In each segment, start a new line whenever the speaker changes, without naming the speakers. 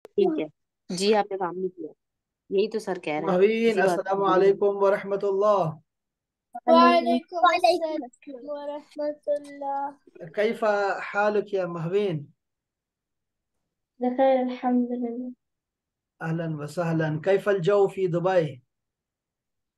ठीक है जी, आपने काम नहीं किया। यही तो सर कह रहे हैं,
नवीन
इसी बात पे
अस्सलाम
मुझे भी
वालेकुम व रहमतुल्लाह।
वालेकुम अस्सलाम वरहमतुल्लाह।
कैफा हालुक या महवीन?
बखैर अल्हम्दुलिल्लाह।
अहलन व सहलन। कैफल जौ फी दुबई?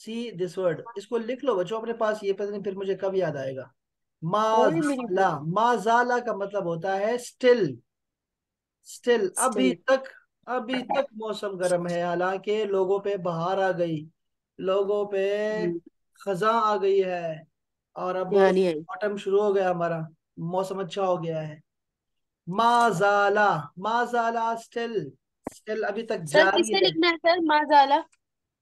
सी दिस वर्ड, इसको लिख लो बच्चों अपने पास, ये पता नहीं फिर मुझे कब याद आएगा।
खोल मेरी
माजाला।
बुक।
माजाला का मतलब होता है स्टिल। स्टिल, अभी
स्टिल।
तक। अभी तक मौसम गर्म है, हालांकि लोगों पे बहार आ गई, लोगों पे खजा आ गई है, और अब
यहाँ नहीं आई।
ऑटम शुरू हो गया हमारा, मौसम अच्छा हो गया है। माजाला। माजाला स्टिल। स्टिल अभी तक
सर
जारी
किससे
है।
लिखना है सर, माजाला?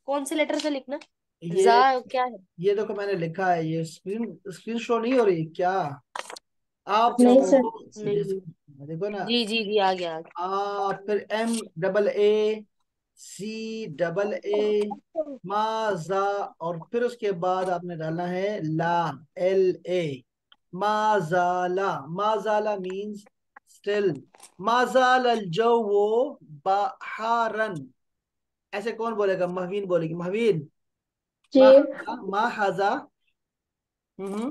कौन से लेटर से लिखना?
ये
जा क्या है?
ये देखो मैंने लिखा है, ये स्क्रीन स्क्रीन शो नहीं हो रही क्या? आप
अच्छा
नहीं
वो।
सर।
नहीं नहीं।
देखो ना।
जी जी जी, आ गया आ गया।
फिर M double A C double A माजा, और फिर उसके बाद आपने डालना है ला, एल ए। माजाला। माजाला मीन्स स्टिल। माजाल अल जो वो बहारन। ऐसे कौन बोलेगा? महवीन बोलेगी। महवीन।
जी।
मा हाजा। हम्म।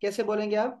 कैसे बोलेंगे आप?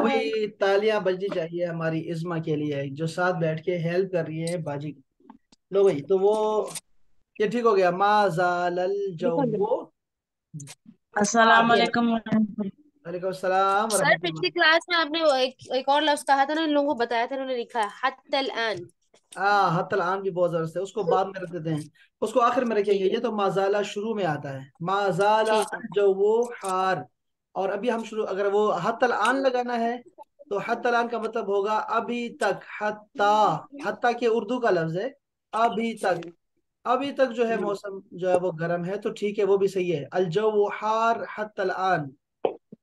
भाई, तालियां बजनी चाहिए हमारी इज्मा के लिए, जो साथ बैठ के हेल्प कर रही है बाजी की। लो भाई, तो वो ये ठीक हो गया। माजालल
लिखो लिखो।
जव्वो
अस्सलाम
हार।
ये रहा।
वालेकुम वरहमतुल्लाह।
वालेकुम सलाम
सर
रहमतुल्लाह।
पिछली क्लास में आपने वो एक और लफ्ज कहा था ना, इन लोगों को बताया था, इन्होंने लिखा है हत्तल आन।
हत्तल आन भी बहुत जबरदस्त है, उसको बाद में रख देते हैं, उसको आखिर में रखेंगे।
ठीक है।
ये तो माजाला शुरू में आता है, माजाला
ठीक है।
जो वो हार। और अभी हम शुरू, अगर वो हत्तल आन लगाना है तो हत्तल आन का मतलब होगा अभी तक। हत्ता। हत्ता के उर्दू का लफ्ज है अभी तक। अभी तक जो है
हम्म।
मौसम जो है वो गर्म है, तो ठीक है, वो भी सही है। अल जो वो हार हत्तल आन।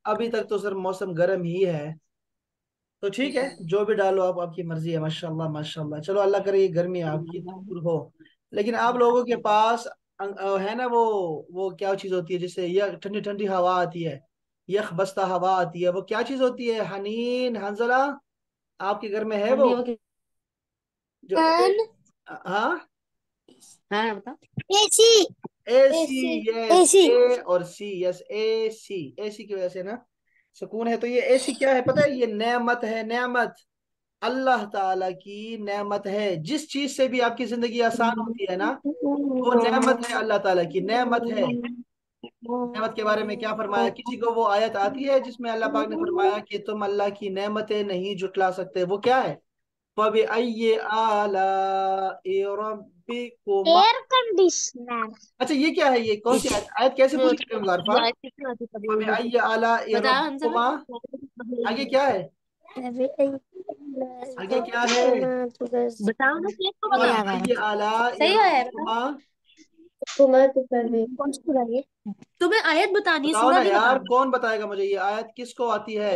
अभी तक तो सर मौसम गर्म ही है। तो ठीक है, जो भी डालो आप, आपकी मर्जी है। माशाल्लाह माशाल्लाह। चलो अल्लाह करे ये गर्मी आपकी दूर हो। लेकिन आप लोगों के पास है ना वो क्या चीज होती है जिससे यह ठंडी ठंडी हवा आती है, यख बस्ता हवा आती है, वो क्या चीज होती है? हनीन, हंजला, आपके घर में है वो?
ठंडी हवा
जो
फैन।
हाँ,
हाँ बता।
A C.
A C.
A C.
Yes,
A C.
A और सी, यस ए सी। एसी की वजह से ना सुकून है। तो ये एसी क्या है पता है? ये नेमत है, नेमत। अल्लाह ताला की नेमत है। जिस चीज से भी आपकी जिंदगी आसान होती है ना, वो नेमत है, अल्लाह ताला की नेमत है। नेमत के बारे में क्या फरमाया? किसी को वो आयत आती है जिसमें अल्लाह पाक ने फरमाया कि तुम अल्लाह की नेमतें नहीं जुटला सकते? वो क्या है? फबिअय्यि आलाइ रब्बिकुमा।
Air conditioner.
अच्छा, ये क्या है? ये कौन सी आयत? आयत कैसे
वो
पूरी करेंगे अरफा?
जो आयत कितनी आती है कभी।
फबिअय्यि आलाइ
बताओ हमसे।
रब्बिकुमा। आगे क्या है? आगे क्या है?
बताओ ना, शेख को
नहीं
बताओ।
आ रहा।
फबिअय्यि आलाइ
सही आया है, बताओ।
रब्बिकुमा।
हुकूमत कर दे।
कौन सी सुनाइए? तुम्हें आयत बतानी है,
बताओ
सूरा
ना
नहीं
यार,
बताना।
कौन बताएगा मुझे ये आयत किसको आती है?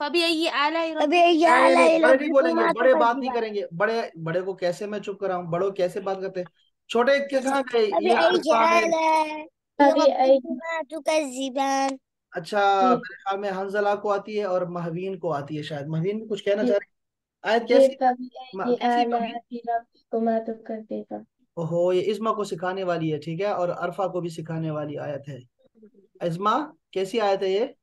फबी ये आला
अबे
रब्बिक।
या
नहीं नहीं,
अलाई
बड़े नहीं
रब्बिकुम
बोलेंगे,
मा
बड़े बात नहीं
तुकज़िबान.
करेंगे। बड़े बड़े को कैसे मैं चुप कराऊं? बड़ों कैसे बात करते हैं? छोटे के कहाँ गए
अबे
ये
या
अरफा है?
अलाई
अभी आई
रब्बिकुम मा तुकज़िबान.
अच्छा,
जी
मेरे ख्याल में हंजला को आती है और महवीन को आती है, शायद महवीन भी कुछ कहना
जी
चाह रहे हैं। आयत
जी
कैसी?
अभी आई
कैसी
आला
महवीन?
अभी रब्बिकुम कर देगा।
ओहो, ये इज्मा को सिखाने वाली है, ठीक है, और अरफा को भी सिखाने वाली आयत है। इज्मा, कैसी आयत है ये?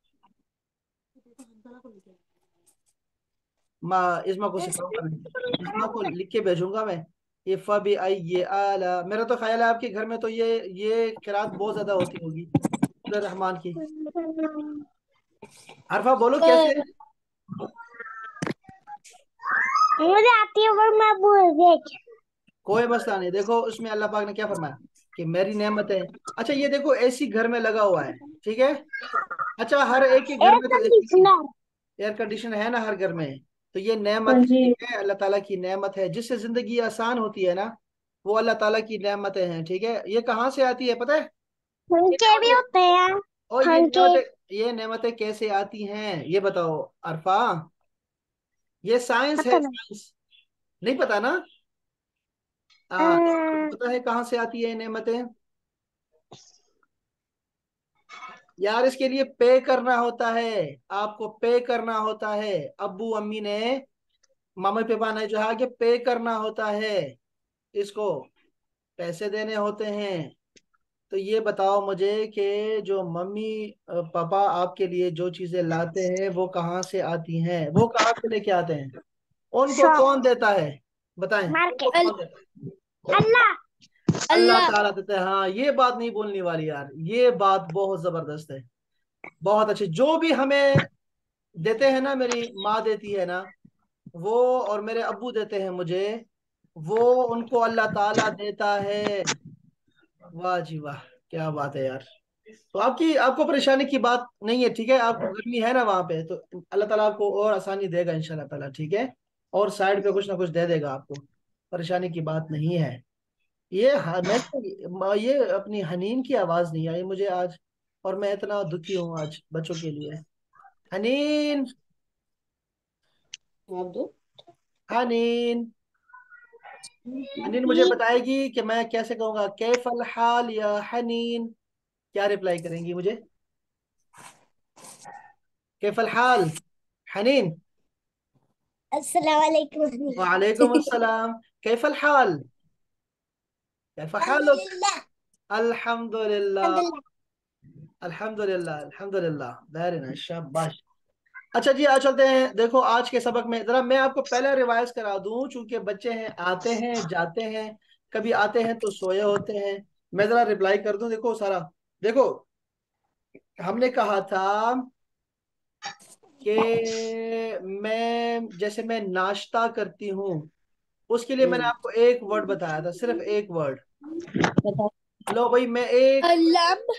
मैं इज्मा को सिखाऊंगा, मैं इज्मा को लिख के भेजूंगा मैं। ये फबी आई ये आला, मेरा तो ख्याल है आपके घर में तो ये किरात बहुत ज्यादा होती होगी रहमान की। अरफा बोलो कैसे?
मुझे आती है पर मैं भूल गई.
कोई मसला नहीं। देखो उसमें अल्लाह पाक ने क्या फरमाया कि मेरी नेमत है। अच्छा, ये देखो एसी घर में लगा हुआ है, ठीक है। अच्छा, हर एक के घर
एयर
में तो एसी,
कंडीशनर.
एयर कंडीशन है ना हर घर में। तो ये
हाँ
नेमत है,
जी।
ठीक है, अल्लाह ताला की नेमत है, जिससे जिंदगी आसान होती है ना, वो अल्लाह ताला की नेमतें हैं, ठीक है। ये कहाँ से आती है पता है? ये
पंखे भी
नेमतें
होते हैं।
और
पंखे।
ये नेमतें कैसे आती हैं ये बताओ अरफा। ये साइंस
पता
है,
नहीं।
साइंस। नहीं पता ना।
अम्म,
पता है कहाँ से आती है ये नेमतें। यार इसके लिए पे करना होता है, आपको पे करना होता है। अब्बू अम्मी ने, मम्मी पापा ने जो है कि पे करना होता है, इसको पैसे देने होते हैं। तो ये बताओ मुझे कि जो मम्मी पापा आपके लिए जो चीजें लाते हैं वो कहाँ से आती हैं, वो कहाँ से लेके आते हैं, उनको
शॉप।
कौन देता है। बताएं उनको
मार्केट।
कौन देता है।
अल्लाह।
अल्लाह
अल्लाह।
ताला देता है। हाँ ये बात नहीं बोलनी वाली यार, ये बात बहुत जबरदस्त है। बहुत अच्छी। जो भी हमें देते हैं ना, मेरी माँ देती है ना वो, और मेरे अब्बू देते हैं मुझे, वो उनको अल्लाह ताला देता है। वाह जी वाह, क्या बात है यार। तो आपको परेशानी की बात नहीं है, ठीक है। आपको गर्मी है ना वहां पे, तो अल्लाह ताला आपको और आसानी देगा इंशाल्लाह ताला, ठीक है। और साइड पे कुछ ना कुछ दे देगा आपको, परेशानी की बात नहीं है। ये अपनी हनीन की आवाज नहीं आई मुझे आज, और मैं इतना दुखी हूँ आज बच्चों के लिए। हनीन,
आप दो।
हनीन, हनीन मुझे बताएगी कि मैं कैसे कहूंगा कैफल हाल या हनीन। क्या रिप्लाई करेंगी मुझे। कैफल हाल हनीन।
अस्सलाम वालेकुम।
वालेकुम अस्सलाम। कैफल हाल, कैफ हालुक।
अल्हम्दुलिल्लाह।
अल्हम्दुलिल्लाह।
अल्हम्दुलिल्लाह।
अल्हम्दुलिल्लाह अल्हम्दुलिल्लाह, वेरी नाइस, शाबाश। अच्छा जी, आज चलते हैं। देखो आज के सबक में जरा मैं आपको पहले रिवाइज करा दूं, चूंकि बच्चे हैं, आते हैं जाते हैं, कभी आते हैं तो सोए होते हैं। मैं जरा रिप्लाई कर दूं, देखो सारा। देखो, हमने कहा था कि मैं नाश्ता करती हूँ, उसके लिए मैंने आपको एक वर्ड बताया था, सिर्फ एक वर्ड।
बताओ।
लो भाई, मैं एक,
लम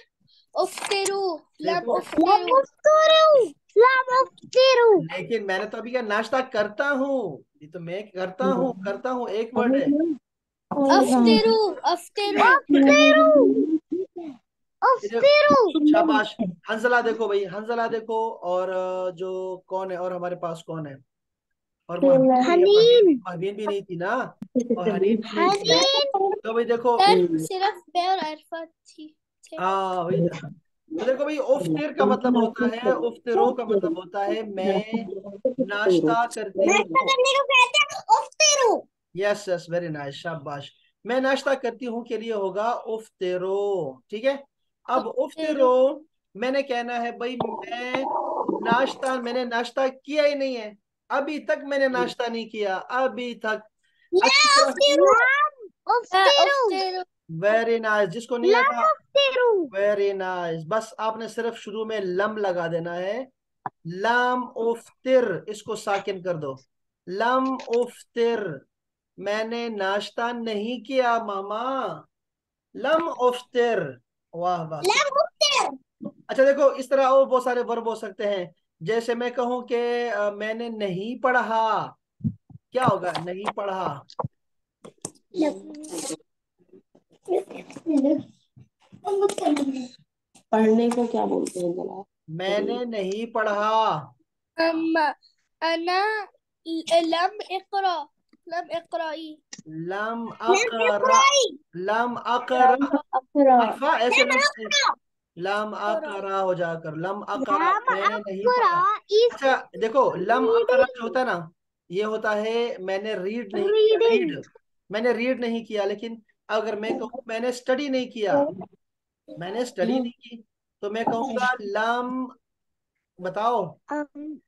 उफ्तिरू। लम
देखो,
ला
उफ्तिरू।
मुफ्तिरू। ला मुफ्तिरू।
लेकिन मैंने तो अभी क्या नाश्ता करता हूँ, ये तो मैं करता हूँ एक वर्ड है।
अफ्तिरू। अफ्तिरू।
अफ्तिरू।
ये देखो,
अफ्तिरू।
शाबाश। हंजला देखो भाई, हंजला देखो। और जो कौन है, और हमारे पास कौन है। और महबीन भी है,
हनीन।
महबीन भी नहीं थी ना, और हनीन भी नहीं थी।
हनीन।
तो भाई देखो,
सिर्फ मैं और अरफा थी थे।
हाँ भाई। तो देखो भाई, उफ्तिर का मतलब होता है, उफ्तिरो का मतलब होता है मैं नाश्ता करती
नाश्ता
हूँ।
करने को कहते हैं अफ्तिरू।
यस यस, वेरी नाइस, शाबाश। मैं नाश्ता करती हूँ के लिए होगा उफ्तिरो, ठीक है। अब
अफ्तिरू।
उफ्तिरो मैंने कहना है भाई, मैंने नाश्ता किया ही नहीं है, अभी तक मैंने नाश्ता नहीं किया, अभी तक।
ला
अच्छी तरह।
अफ्तिरू। लाम अफ्तिरू।
अफ्तिरू।
वेरी नाइस, जिसको नहीं
लाम
आता,
अफ्तिरू।
Very nice. बस आपने सिर्फ शुरू में लम लगा देना है। लम उफ्तिर, इसको साकिन कर दो। लम उफ्तिर, मैंने नाश्ता नहीं किया मामा। लम उफ्तिर। वाह वाह, क्या।
लाम अफ्तिरू।
अच्छा देखो, इस तरह और बहुत सारे वर्ब हो सकते हैं। जैसे मैं कहूं कि मैंने नहीं पढ़ा, क्या होगा नहीं पढ़ा।
पढ़ने को क्या बोलते हैं जरा।
मैंने नहीं पढ़ा।
अम्मा अना लम इकरा। लम इकराई।
लम
लाम
अकरा,
अफ्तिरू।
लम अकरा।
अखरा।
अल्फा ऐसे
लाम
मत,
अफ्तिरू।
लम
इकरा।
अकरा हो जाकर लम अकरा,
लाम
मैंने नहीं
अफ्तिरू
पढ़ा।
is
अच्छा देखो, लम अकरा
reading.
जो होता है ना, ये होता है मैंने रीड नहीं किया,
Reading.
रीड, मैंने रीड नहीं किया। लेकिन अगर मैं कहूँ मैंने स्टडी नहीं किया, मैंने स्टडी नहीं की, तो मैं कहूँगा लम, बताओ।
Um,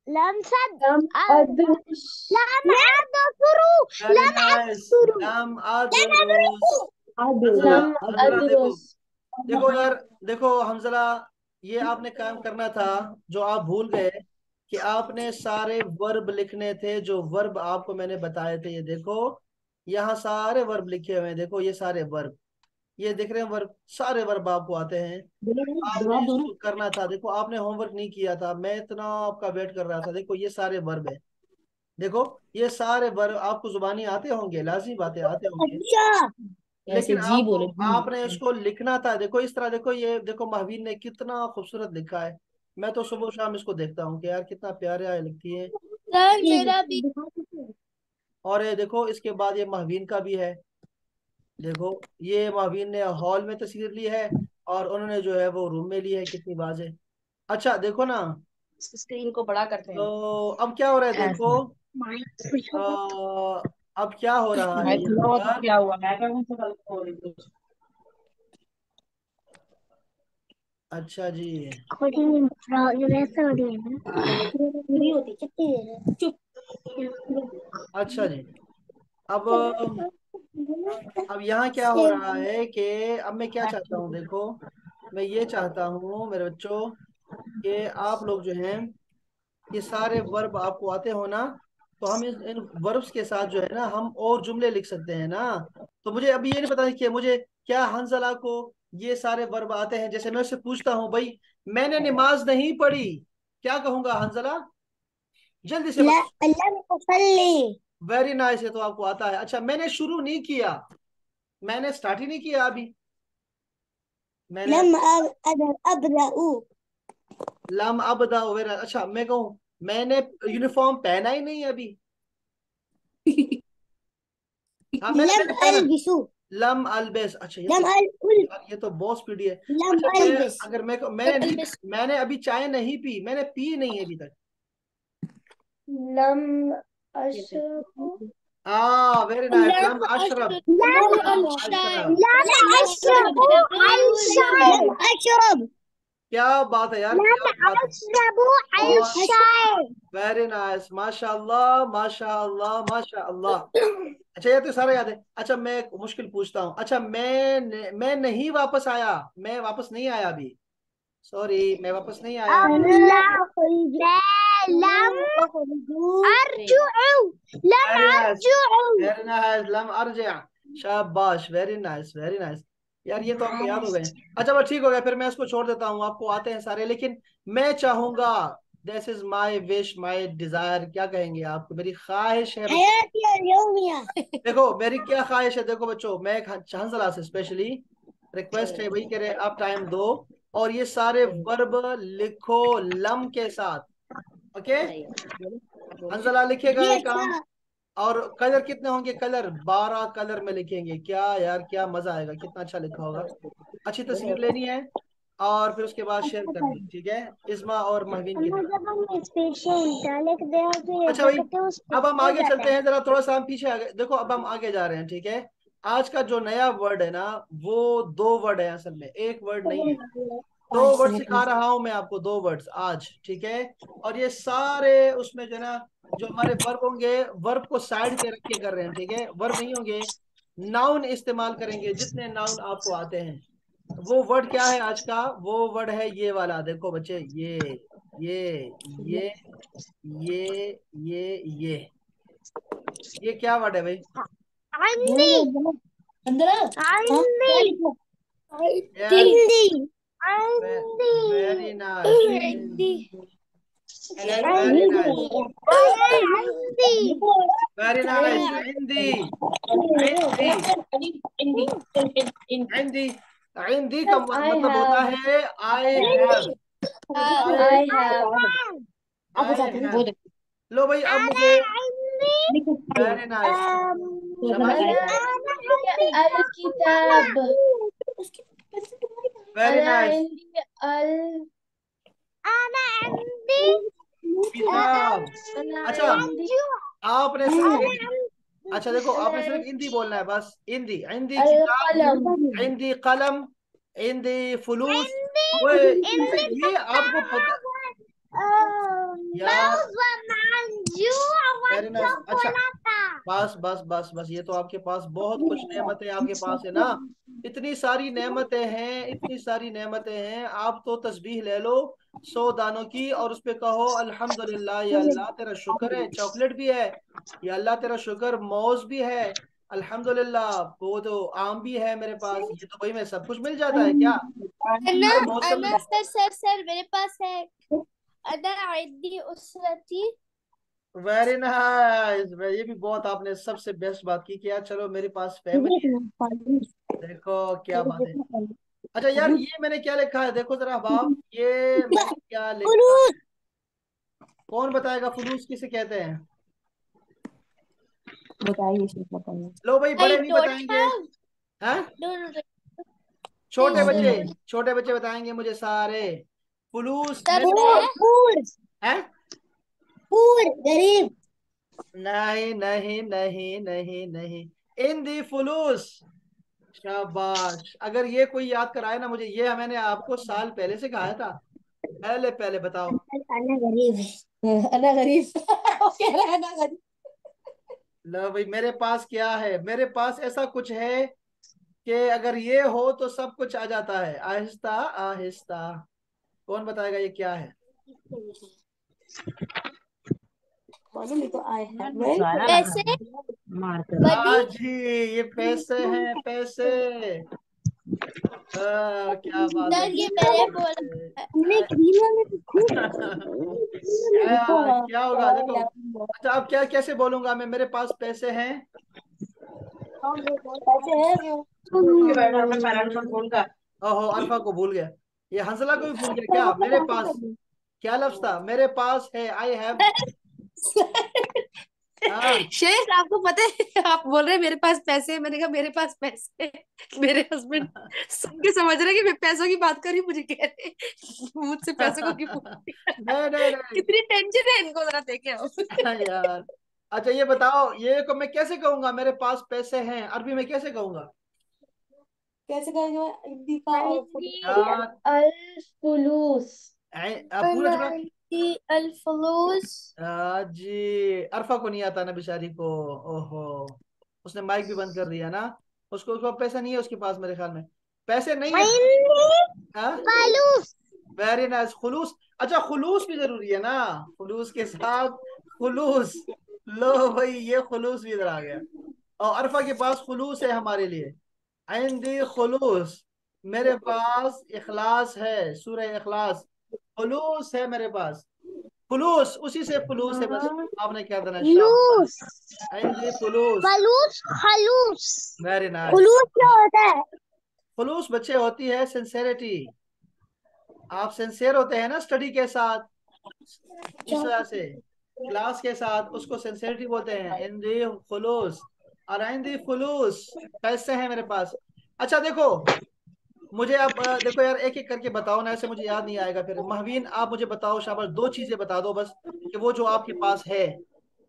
lam sad.
लम अदरुस।
Lam adfuru.
Very
Lam
nice.
adfuru.
लम
Lam
अदरुस।
adfuru.
हंजला,
लम
हंजला देखो,
अदरुस।
देखो यार, देखो हमजला, ये आपने काम करना था, जो आप भूल गए, कि आपने सारे वर्ब लिखने थे, जो वर्ब आपको मैंने बताए थे। ये देखो, यहाँ सारे वर्ब लिखे हुए हैं, देखो ये सारे वर्ब, ये देख रहे हैं वर्ब, सारे वर्ब आपको आते हैं। आपने
जवाब दो ना।
इसको करना था। देखो आपने होमवर्क नहीं किया था, मैं इतना आपका वेट कर रहा था। देखो ये सारे वर्ब है, देखो ये सारे वर्ब आपको जुबानी आते होंगे, लाजिम बातें आते होंगे।
अच्छा।
ऐसे
लेकिन
जी बोलो,
आपने
जी।
इसको लिखना था। देखो इस तरह, देखो ये देखो महवीन ने कितना खूबसूरत लिखा है। मैं तो सुबह शाम इसको देखता हूँ कि यार कितना प्यारा है लिखती है।
सर मेरा भी।
और ये देखो इसके बाद ये महवीन का भी है। देखो ये महवीन ने हॉल में तस्वीर ली है और उन्होंने जो है वो रूम में ली है, कितनी बाजे। अच्छा देखो ना,
स्क्रीन को बड़ा करते हैं।
तो अब क्या हो रहा है देखो।
ऐसा
अब क्या हो रहा है
भाई
यहाँ
खुला हुआ तो
पर।
क्या हुआ, मैं क्या उनसे गलत हो रही थी।
अच्छा जी।
वैसे हो रही है ना, पूरी होती कितनी देर है? चुप।
अच्छा जी। अब अब यहाँ क्या हो रहा है कि अब मैं क्या चाहता हूँ देखो, मैं ये चाहता हूँ मेरे बच्चों कि आप लोग जो हैं ये सारे वर्ब आपको आते हो ना, तो हम इन वर्ब्स के साथ जो है ना हम और जुमले लिख सकते हैं ना। तो मुझे अभी ये नहीं पता कि मुझे क्या हंजला को ये सारे वर्ब आते हैं। जैसे मैं उससे पूछता हूँ भाई मैंने नमाज नहीं पढ़ी, क्या कहूंगा हंजला? जल्दी से
ला
बता।
अल्लाह मुसल्ली।
वेरी नाइस, ये तो आपको आता है। अच्छा मैंने शुरू नहीं किया, मैंने स्टार्ट ही नहीं किया अभी। मैंने
लम अबरऊ।
लम अबदा वेरा। अच्छा मैं कहूँ मैंने यूनिफॉर्म पहना ही नहीं अभी। हाँ मैंने
लम
मैंने पहना।
अलबिसु।
लम अलबेस। अच्छा ये
लम
तो
अल उल।
यार ये तो बहुत स्पीडी है।
लम
अच्छा मैं
अलबिस।
अगर मैंने नहीं, मैंने अभी चाय नहीं पी, मैंने पी नहीं है अभी तक।
लम अशरबु।
वेरी नाइस, लम
लम
अशरब।
अशरब
लम
लम
अलशाय।
अशरब।
लम अशरबु अलशाय। लम अशरब।
क्या बात है यार,
लम
क्या बात है।
अशरबु
बहुत
अलशाय।
वेरी नाइस, माशाल्लाह माशाल्लाह माशाल्लाह। अच्छा ये तो सारा याद है। अच्छा मैं एक मुश्किल पूछता हूँ। अच्छा मैं नहीं वापस आया, मैं वापस नहीं आया अभी। सॉरी मैं वापस नहीं आया।
लम अरजुउ। लम
वेरी नाइस,
अरजुउ।
वेरी नाइस, लम अर्जिअ। शाबाश, वेरी नाइस वेरी नाइस। यार ये तो आपको याद हो गए। अच्छा बस ठीक हो गया, फिर मैं इसको छोड़ देता हूँ, आपको आते हैं सारे। लेकिन मैं चाहूंगा, this is my wish my desire, क्या कहेंगे आपको, मेरी ख्वाहिश है बच्चों।
हयाती अलयौमिया।
देखो मेरी क्या ख्वाहिश है, देखो बच्चों मैं एक हंसला से स्पेशली रिक्वेस्ट है, वही कह रहे हैं आप टाइम दो और ये सारे वर्ब लिखो लम के साथ। ओके, हंसला लिखेगा
जी
ये काम।
अच्छा।
और कलर कितने होंगे, कलर 12 कलर में लिखेंगे। क्या यार क्या मजा आएगा, कितना अच्छा लिखा होगा। अच्छी तस्वीर लेनी है और फिर उसके बाद शेयर करनी है, ठीक है, इस्मा और महवीन की
अम्मा
तरफ।
जब हम स्पेशल लिख दे तो ये
अच्छा
क्या
भाई,
कहते हैं उस
अब हम
हो
आगे
जाता
चलते
है।
हैं, जरा थोड़ा सा हम पीछे आगे देखो। अब हम आगे जा रहे हैं, ठीक है। आज का जो नया वर्ड है ना, वो दो वर्ड है, असल में एक वर्ड नहीं है। दो वर्ड सिखा रहा हूं मैं आपको, दो वर्ड्स आज, ठीक है। और ये सारे उसमें जो है ना, जो हमारे वर्ब होंगे, वर्ब को साइड पे रख के कर रहे हैं, ठीक है। वर्ब नहीं होंगे, नाउन इस्तेमाल करेंगे, जितने नाउन आपको आते हैं। वो वर्ड क्या है आज का, वो वर्ड है ये वाला, देखो बच्चे, ये ये ये ये ये क्या वर्ड है भाई?
आंधी।
अंदर
आंधी।
यस,
हिंदी। आंधी।
वेरी नाइस,
हिंदी।
वेरी नाइस,
आंधी।
Very nice. हिंदी, हिंदी, हिंदी। हिंदी का
आई
मतलब होता
हैव।
है I have. I
I have.
I have. लो भाई अब मुझे, वेरी नाइस, शाबाश।
अना अल किताब।
वेरी
अना
नाइस,
इंदी अल।
किताब।
अना
अच्छा
इंदी
आपने सिर्फ, अच्छा देखो
अना
आपने सिर्फ हिंदी बोलना है बस, हिंदी, हिंदी
अल
किताब,
कलम।
हिंदी कलम, हिंदी फुलूस। वो अच्छा ये आपको पता यार। Very nice. अच्छा बस बस बस बस, ये तो आपके पास बहुत कुछ नेमतें आपके पास है ना। इतनी सारी नेमतें हैं, इतनी सारी नेमतें हैं। आप तो तस्बीह ले लो 100 दानों की और उस पे कहो अल्हम्दुलिल्लाह, या अल्लाह तेरा शुक्र है, चॉकलेट भी है, या अल्लाह तेरा शुक्र मौज भी है, अल्हम्दुलिल्लाह वो तो आम भी है मेरे पास। ये तो भाई में सब कुछ मिल जाता है क्या,
अना
हर मौसम
अना
में।
सर मेरे पास है। अना इंदी उसरती।
वेरी नाइस, ये भी बहुत आपने सबसे बेस्ट बात की कि यार चलो मेरे पास फैमिली है। देखो क्या बात है। अच्छा यार, ये मैंने क्या लिखा है, देखो जरा बाप, ये मैंने क्या लिखा
फुलूस।
है। कौन बताएगा फुलूस किसे कहते हैं?
बताइए शेख, बताइए।
लो भाई,
I
बड़े नहीं
don't
बताएंगे।
have.
हैं?
No, no, no.
छोटे
Please,
बच्चे,
no.
छोटे बच्चे बताएंगे मुझे सारे। फुलूस
तब
मेरे
पुअर
पास
मैं
पुअर
है।
पुअर गरीब।
नहीं नहीं नहीं नहीं नहीं, इन दी फुलूस। शाबाश, अगर ये कोई याद कराए ना मुझे, ये मैंने आपको साल पहले से कहा था। पहले पहले बताओ।
अना गरीब है।
अना गरीब। वो कह रहा है अना गरीब।
लो भाई, मेरे पास क्या है, मेरे पास ऐसा कुछ है कि अगर ये हो तो सब कुछ आ जाता है, आहिस्ता आहिस्ता। कौन बताएगा ये क्या है?
मालूम नहीं तो आए हैं मैं।
पैसे
मारते
मनी.
हाँ जी, ये पैसे हैं, पैसे। क्या बात है,
सर ये
क्या
मैंने
बात
बोला है.
हमने
है।
ग्रीन वाले तो खूब
क्या होगा देखो। अच्छा, अब क्या कैसे बोलूंगा मैं, मेरे पास पैसे हैं।
पैसे हैं भूल के बैठा मैं फाइनेंशियल फोन का।
ओहो, अरफा को भूल गया। ये हंसला को भी भूल गया क्या? मेरे पास क्या लफ्ज था, मेरे पास है, आई हैव। हाँ।
शेख आपको पता है, आप बोल रहे हैं मेरे पास पैसे हैं, मैंने कहा मेरे पास पैसे हैं। मेरे हस्बैंड सुन के समझ रहे हैं कि मैं पैसों की बात कर रही हूँ, मुझे कह रहे हैं मुझसे पैसों को क्यों पूछ रही है?
नहीं नहीं नहीं।
कितनी टेंशन है इनको, जरा देखे आओ।
यार, अच्छा ये बताओ, ये को मैं कैसे कहूंगा, मेरे पास पैसे हैं, अरबी में कैसे कहूंगा?
कैसे करेंगे हिंदी का और
यार,
अल-फुलूस.
पूरा जुमला।
अल-फुलूस.
जी, अरफा को नहीं आता ना बेचारी को। ओहो, उसने माइक भी बंद कर दिया ना। उसको उसको पैसा नहीं है उसके पास, मेरे ख्याल में पैसे नहीं है।
फालूस।
वेरी नाइस, खुलूस। अच्छा, खुलूस भी जरूरी है ना, खुलूस के साथ खुलूस। लो भाई, ये खुलूस भी इधर आ गया। और अरफा के पास खुलूस है हमारे लिए। आइंदी खुलूस, मेरे पास इखलास है, सूरह इखलास। खुलूस है मेरे पास। खुलूस, उसी से खुलूस है, बस आपने क्या देना है, शाबाश।
लूस।
आइंदी खुलूस।
फलूस खलूस।
Very nice.
खुलूस क्या होता है?
खुलूस बच्चे होती है सिंसेरिटी। आप सिंसेर होते हैं ना स्टडी के साथ, इस वजह से क्लास के साथ, उसको सिंसेरिटी बोलते हैं। इंदी खुलूस, और इंदी खुलूस, पैसे हैं मेरे पास। अच्छा देखो, मुझे अब देखो यार, एक एक करके बताओ ना, ऐसे मुझे याद नहीं आएगा फिर। महवीन, आप मुझे बताओ, शाबाश, दो चीजें बता दो बस, कि वो जो आपके पास है।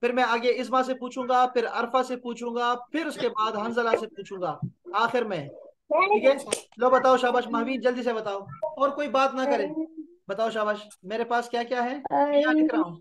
फिर मैं आगे इस्मा से पूछूंगा, फिर अरफा से पूछूंगा, फिर उसके बाद हंजला से पूछूंगा आखिर में। ठीक है, लो बताओ, शाबाश महवीन, जल्दी से बताओ, और कोई बात ना करे। बताओ शाबाश, मेरे पास क्या क्या है, मैं यहाँ लिख रहा हूँ।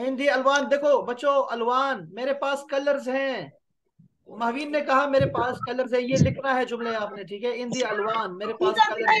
हिंदी अलवान, देखो बच्चों, अलवान मेरे पास कलर्स हैं। महवीन ने कहा मेरे पास कलर्स है, ये लिखना है जुमले आपने, ठीक है। हिंदी अलवान, मेरे पास कलर्स है।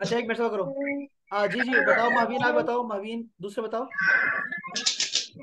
अच्छा, एक मिनट से करो। जी जी, बताओ महवीन, आप बताओ महवीन, दूसरे बताओ।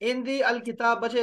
हिंदी अल किताब, बचे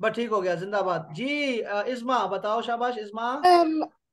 बस ठीक हो गया, जिंदाबाद जी। इस्मा बताओ, शाबाश इस्मा।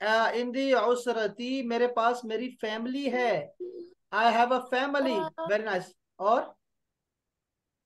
हिंदी उसरती, मेरे पास मेरी फैमिली है। I have a family. Very nice. और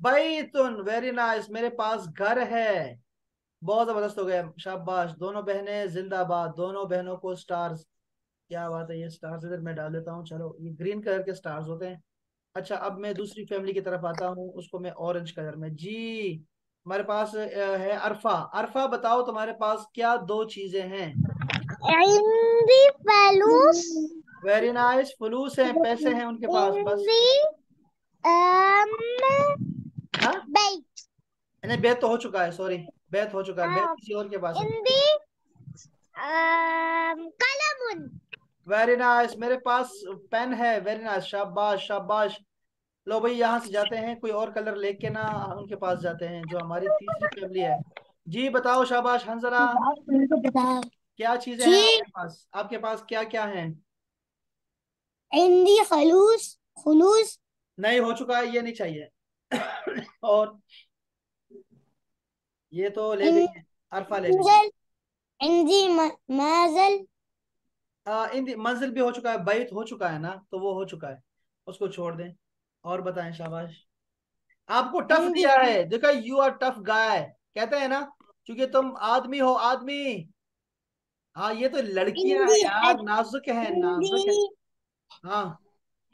बैतुन, वेरी नाइस, मेरे पास घर है। बहुत जबरदस्त हो गया, शाबाश, दोनों बहनें जिंदाबाद, दोनों बहनों को स्टार्स। क्या बात है, ये स्टार्स इधर मैं डाल देता हूँ, चलो, ये ग्रीन कलर के स्टार्स होते हैं। अच्छा, अब मैं दूसरी फैमिली की तरफ आता हूँ, उसको मैं ऑरेंज कलर में जी। हमारे पास है अरफा। अरफा बताओ, तुम्हारे पास क्या दो चीजें हैं?
इंदी फलूस।
वेरी नाइस, फलूस हैं, पैसे हैं उनके पास, बस।
इंदी
हाँ,
बेट।
नहीं, बैत तो हो चुका है, सॉरी, बैत हो चुका है, बैत किसी और के पास है।
इंदी कलमुन।
वेरी नाइस, मेरे पास पेन है, वेरी नाइस, शाबाश शाबाश। लो भाई, यहाँ से जाते हैं, कोई और कलर लेके ना उनके पास जाते हैं, जो हमारी तीसरी फैमिली है। जी बताओ, शाबाश हंजला, क्या चीजें
जी।
हैं आपके पास, आपके पास क्या क्या है?
इंदी खलूस खुलूस।
नहीं, हो चुका है, ये नहीं चाहिए। और ये तो ले गई है, अरफा ले गई है।
इंजल इंजी माजल
इंदी मंजिल भी हो चुका है, बैत हो चुका है ना, तो वो हो चुका है, उसको छोड़ दें। और बताएं, शाबाश। आपको टफ
इंदी
दिया है, देखो, यू आर टफ गाय, कहते हैं ना, क्योंकि तुम आदमी हो, आदमी। हाँ, ये तो लड़कियां हैं
इंदी
यार, नाजुक है, नाजुक है।
इंदी
हाँ,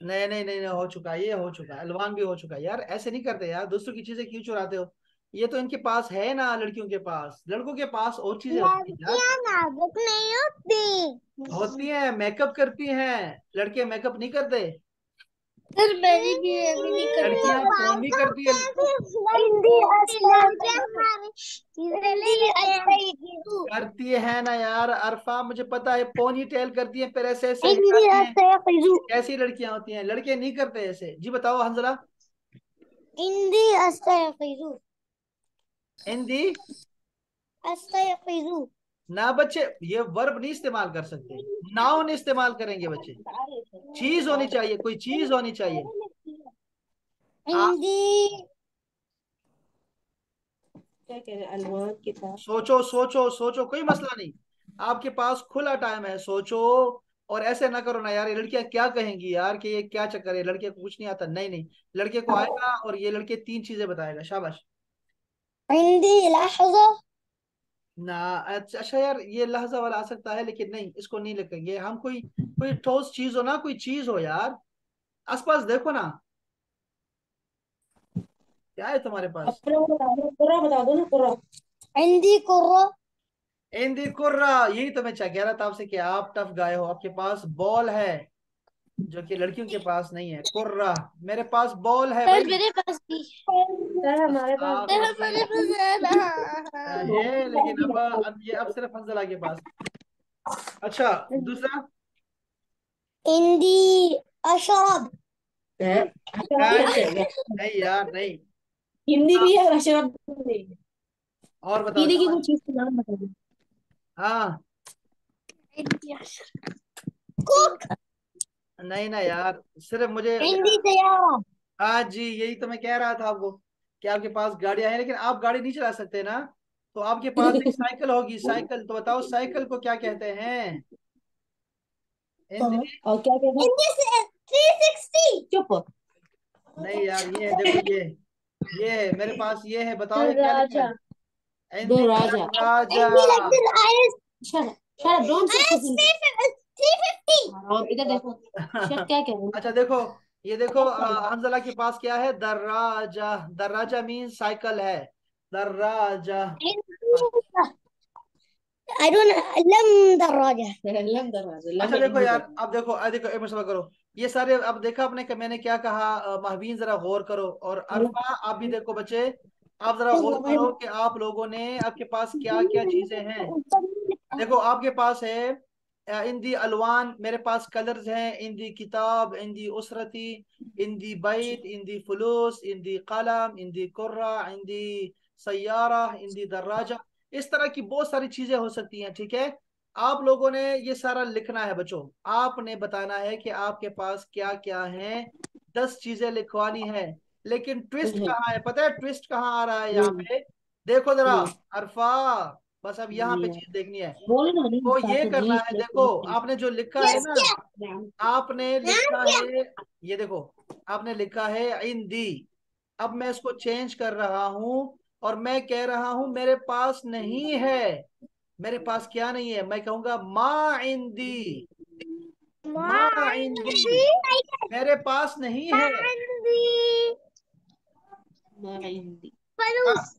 नहीं नहीं नहीं नहीं, हो चुका है, ये हो चुका है, अलवान भी हो चुका है यार, ऐसे नहीं करते यार, दूसरों की चीजें क्यों चुराते हो। ये तो इनके पास है ना, लड़कियों के पास, लड़कों के पास और चीजें होती हैं यार।
लड़कियां नाजुक नहीं होती।
होती हैं, मेकअप करती हैं, लड़के मेकअप नहीं करते।
सर मेरी भी अभी नहीं करती
लड़कियां
है तो।
फोन भी करती है।
हिंदी हिंदी
करती है ना यार अरफा, मुझे पता है, पोनी टेल करती है, फिर ऐसे ऐसे
हिंदी
हिलाती हैं। कैसी लड़कियां होती हैं, लड़के नहीं करते ऐसे, जी बताओ हंजला।
हिंदी अस्तगफिरु
हिंदी
अस्तगफिरु
ना बच्चे, ये वर्ब नहीं इस्तेमाल कर सकते, नाउन इस्तेमाल करेंगे बच्चे। चीज होनी चाहिए, कोई चीज होनी चाहिए। आप
हिंदी
क्या कह रहे हैं, अलवान के पास।
सोचो सोचो सोचो, कोई मसला नहीं, आपके पास खुला टाइम है, सोचो। और ऐसे ना करो ना यार, ये लड़कियां क्या कहेंगी यार कि ये क्या चक्कर है, लड़के को कुछ नहीं आता, नहीं नहीं, लड़के को आएगा, और ये लड़के 3 चीजें बताएगा, शाबाश।
हिंदी लहजा
ना, अच्छा अच्छा यार, ये लहजा वाला आ सकता है, लेकिन नहीं, इसको नहीं लिखेंगे हम, कोई कोई ठोस चीज हो ना, कोई चीज हो यार, आसपास देखो ना, क्या है तुम्हारे पास।
अपना वो बता दो, पूरा बता दो ना पूरा।
हिंदी कुर्रा
इंदी कुर्रा, यही तो मैं कह रहा था आपसे कि आप टफ गाए हो, आपके पास बॉल है, जो कि लड़कियों के पास नहीं है, कुर्रा। मेरे पास बॉल है
सर
भाई।
मेरे पास भी। सर हमारे पास भी।
सर
अस्तागफिरुल्लाह।
हमारे पास है ना।
है, लेकिन अब ये अब सिर्फ हंजला के पास। अच्छा, दूसरा।
हिंदी अशरब
अशरफ
नहीं
कैसे हो गया।
नहीं यार, नहीं।
हिंदी
हाँ,
भी है और अशरफ भी है।
और बताओ
पीने की
शाबाश।
कोई चीज का नाम बता दो।
हाँ,
हिंदी अशरब कुक
नहीं ना यार, सिर्फ मुझे
हिंदी तैयारा
हाँ जी, यही तो मैं कह रहा था आपको, कि आपके पास गाड़ियां हैं, लेकिन आप गाड़ी नहीं चला सकते ना, तो आपके पास एक साइकिल होगी, साइकिल, तो बताओ साइकिल को क्या कहते हैं हिंदी।
और क्या कहना।
हिंदी से 360
चुप।
नहीं यार, ये है, देखो, ये है मेरे पास, ये है, बताओ ये क्या लिखा
दरवाजा।
है हिंदी
दरवाजा।
राजा।
Hindi like this IS
shut shut don't say
IS 350
और इधर देखो। शट क्या कह रहे
अच्छा देखो, ये देखो,
हैं।
हंजला के पास क्या है, दर्राजा, दर्राजा मीन साइकिल है, दर्राजा।
I don't लम दरवाजा
लम दरवाजा लम
अच्छा देखो
हिंदी
यार,
बोलो।
अब देखो, देखो, एक मसला करो, ये सारे, अब देखा आपने कि मैंने क्या कहा, महवीन जरा गौर करो, और अरफा आप भी देखो बच्चे, आप जरा गौर करो कि आप लोगों ने, आपके पास क्या क्या चीजें हैं। देखो, आपके पास है इंदी अलवान, मेरे पास कलर्स हैं, इंदी किताब, इंदी उसरती, इंदी बैत, इंदी फुलूस, इंदी कलम, इंदी कुर्रा, इंदी सयारा, इंदी दर्राजा। इस तरह की बहुत सारी चीजें हो सकती हैं, ठीक है। आप लोगों ने ये सारा लिखना है बच्चों, आपने बताना है कि आपके पास क्या क्या है, 10 चीजें लिखवानी है। लेकिन ट्विस्ट कहाँ है, पता है ट्विस्ट कहाँ आ रहा है यहाँ पे, देखो जरा अरफा, बस अब यहाँ पे चीज देखनी है।
बोलो ना नहीं
तो ये
चाचा
करना
जी
है, देखो,
प्लीज।
आपने जो लिखा है
यस
ना,
क्या
आपने
नाम
लिखा
क्या
है, ये देखो, आपने लिखा है इंदी, अब मैं इसको चेंज कर रहा हूं, और मैं कह रहा हूं मेरे पास नहीं है, मेरे पास क्या नहीं है, मैं कहूंगा माँ इंदी, माँ इंदी,
मांदी
मेरे पास नहीं है।
मांदी
हिंदी।
हाँ,
फलूस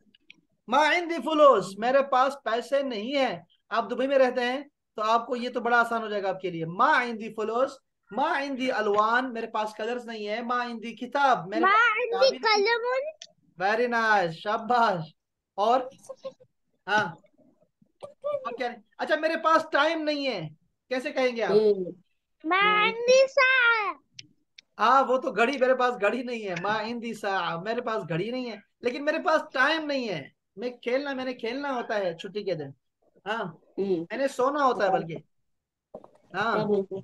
माँ इंदी फुलूस, मेरे पास पैसे नहीं है। आप दुबई में रहते हैं, तो आपको ये तो बड़ा आसान हो जाएगा आपके लिए, माँ इंदी फुलूस, माँ इंदी अलवान, मेरे पास कलर्स नहीं है, माँ इंदी किताब, मेरे पास
मांदी
किताब ही नहीं।
कलमुन
वेरी नाइस, शाबाश। और हाँ, और क्या, अच्छा, मेरे पास टाइम नहीं है, कैसे कहेंगे आप।
मांदी सा
हाँ, वो तो घड़ी, मेरे पास घड़ी नहीं है, माँ इंदी सा, मेरे पास घड़ी नहीं है, लेकिन मेरे पास टाइम नहीं है, मैंने खेलना होता है छुट्टी के दिन। हाँ, मैंने सोना होता है
बताओ
बल्कि।
क्या
हाँ,
बोलते हैं।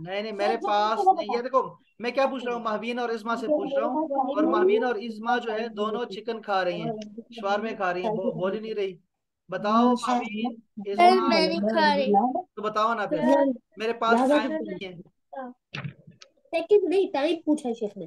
नहीं नहीं, मेरे पास नहीं, ये देखो मैं क्या पूछ रहा हूँ, महवीन और इस्मा से पूछ रहा हूँ, और महवीन और इस्मा जो है दोनों चिकन खा रही हैं, शवारमे खा रही हैं, बोल ही नहीं रही। बताओ महवीन,
सर
इस्मा,
मैं नहीं खा रही.
तो बताओ ना फिर, मेरे पास टाइम नहीं है।
सेकंड नहीं, टाइम पूछा है शेख ने।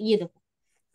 ये देखो,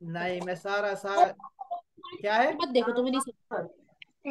नहीं, मैं सारा सारा, क्या है,
मत देखो, तुम्हें नहीं समझ।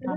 बताओ।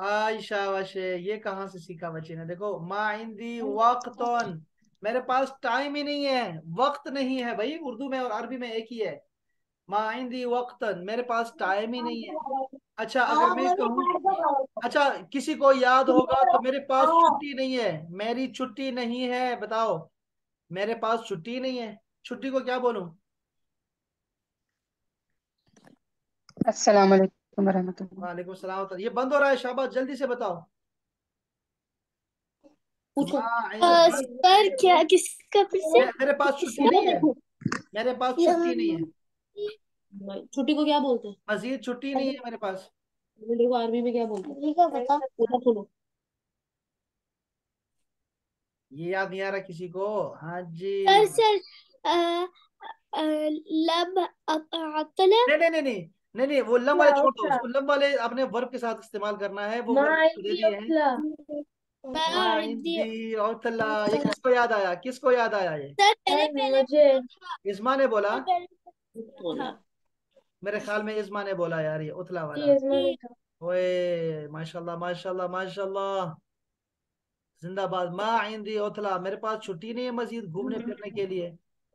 आयशा वशे, ये कहाँ से सीखा बच्चे ने, देखो मा इंदी वक्तन, मेरे पास टाइम ही नहीं है, वक्त नहीं है भाई, उर्दू में और अरबी में एक ही है। मा इंदी वक्तन, मेरे पास टाइम ही नहीं है। अच्छा अगर मैं कहूँ, अच्छा किसी को याद होगा तो मेरे पास छुट्टी नहीं है, मेरी छुट्टी नहीं है, बताओ, मेरे पास छुट्टी नहीं है, छुट्टी को क्या बोलूं?
अस्सलाम वालेकुम वरहमतुल्लाह।
वालेकुम सलाम, ये बंद हो रहा है, शाबाश, जल्दी से बताओ।
पूछो।
सर क्या किसका फिर से?
मेरे पास छुट्टी नहीं है, मेरे पास छुट्टी नहीं है,
छुट्टी को क्या बोलते हैं?
मजीद छुट्टी नहीं है मेरे पास।
छुट्टी को अरबी में क्या बोलते हैं?
ठीक है बता.
पूरा सुनो।
ये याद नहीं आ रहा किसी को? हाँ जी।
सर अ, अ, लब अतला.
नहीं नहीं नहीं नहीं, नहीं नहीं, वो लम वाले छोड़ दो, उसको लम वाले अपने वर्ब के साथ इस्तेमाल करना है, वो वर्ब दे दिए हैं। हाँ
मैं
हिंदी और तल्ला, ये किसको याद आया, किसको याद आया ये?
सर मेरे पहले
इस्मा ने बोला,
था.
मेरे ख्याल में इस्मा ने बोला यार, ये उतला वाला। ओए माशाल्लाह माशाल्लाह माशाल्लाह, जिंदाबाद। माँ हिंदी उतला, मेरे पास छुट्टी नहीं है मजीद घूमने फिरने के लिए,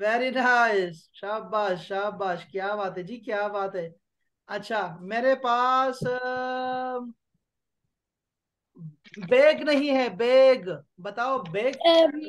वेरी नाइस, शाबाश शाबाश, क्या बात है जी, क्या बात है। अच्छा मेरे पास बैग नहीं है, बैग, बताओ बैग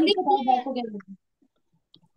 लिख दो बैग को क्या बोलते हैं?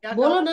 क्या
बोलो
कहा?
ना,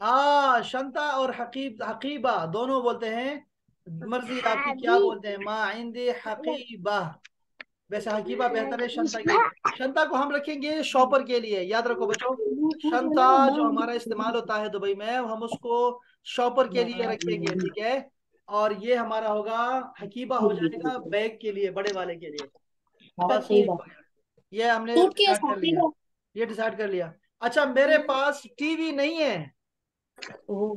हाँ, शंता और हकीबा दोनों बोलते हैं, मर्जी आपकी क्या बोलते हैं, माँ इंदी हकीबा। वैसे हकीबा बेहतर है शंता के, शंता को हम रखेंगे शॉपर के लिए, याद रखो बच्चों, शंता जो हमारा इस्तेमाल होता है दुबई में, हम उसको शॉपर के लिए रखेंगे, ठीक है। और ये हमारा होगा, हकीबा हो जाएगा बैग के लिए, बड़े वाले के लिए। बस
सही
ठीक हो
बात।
गया, ये हमने
सूटकेस,
डिसाइड कर लिया,
हकीबा।
ये डिसाइड कर लिया। अच्छा मेरे पास टीवी नहीं है।
ओह,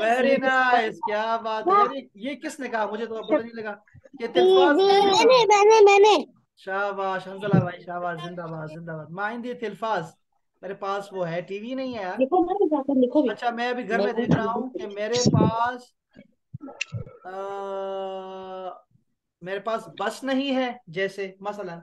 वेरी नाइस, क्या बात है यार, ये किसने कहा, मुझे तो पता नहीं लगा ये तिल्फाज किसने कहा।
मैंने
शाबाश हंसला भाई, शाबाश, जिंदाबाद जिंदाबाद। माइंदी तिल्फाज, मेरे पास वो है, टीवी नहीं है यार।
लिखो ना, जाकर लिखो भी।
अच्छा मैं अभी घर
मैं
में देख रहा हूँ कि मेरे पास बस नहीं है, जैसे मसलन,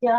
क्या?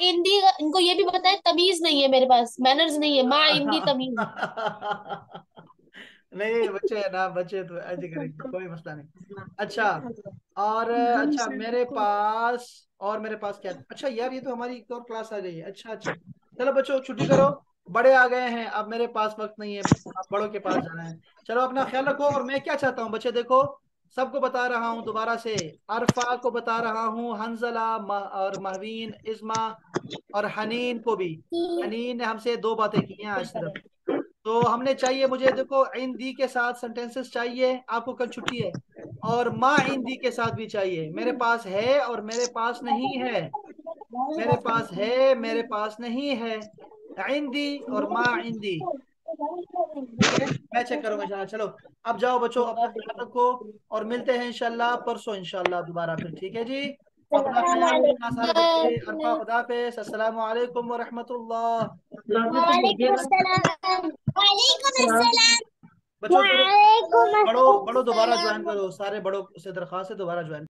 हिंदी, इनको ये भी बताए, तमीज नहीं है मेरे पास, मैनर्स नहीं है, माँ हिंदी तमीज।
नहीं बच्चे है ना, बच्चे तो ऐसे करेंगे, कोई मसला नहीं। अच्छा, और अच्छा मेरे पास क्या, अच्छा यार ये तो हमारी एक और क्लास आ गई है, अच्छा अच्छा, चलो बच्चों छुट्टी करो, बड़े आ गए हैं, अब मेरे पास वक्त नहीं है, अब बड़ों के पास जाना है। चलो अपना ख्याल रखो, और मैं क्या चाहता हूँ बच्चे, देखो सबको बता रहा हूँ दोबारा से, अरफा को बता रहा हूँ, हंजला और महवीन, इस्मा और हनीन को भी। हनीन ने हमसे दो बातें की हैं आज सिर्फ, तो हमने चाहिए, मुझे देखो हिंदी के साथ सेंटेंसेस चाहिए, आपको कल छुट्टी है, और माँ हिंदी के साथ भी चाहिए, मेरे पास है और मेरे पास नहीं है, मेरे पास है मेरे पास नहीं है, हिंदी और माँ हिंदी, ठीक है, मैं चेक करूंगा इंशाल्लाह। चलो अब जाओ बच्चों, अपना ख्याल रखो, और मिलते हैं इंशाल्लाह परसों, इंशाल्लाह दोबारा फिर, ठीक है जी। अपना ख्याल रखना सारे बच्चे। अरफा खुदाफिज, अस्सलाम वालेकुम व रहमतुल्लाह।
वालेकुम अस्सलाम। वालेकुम अस्सलाम।
बच्चों
वालेकुम
बड़ों बड़ों दोबारा ज्वाइन
अस्सलाम।
करो, सारे बड़ों से दरख्वास्त है दोबारा ज्वाइन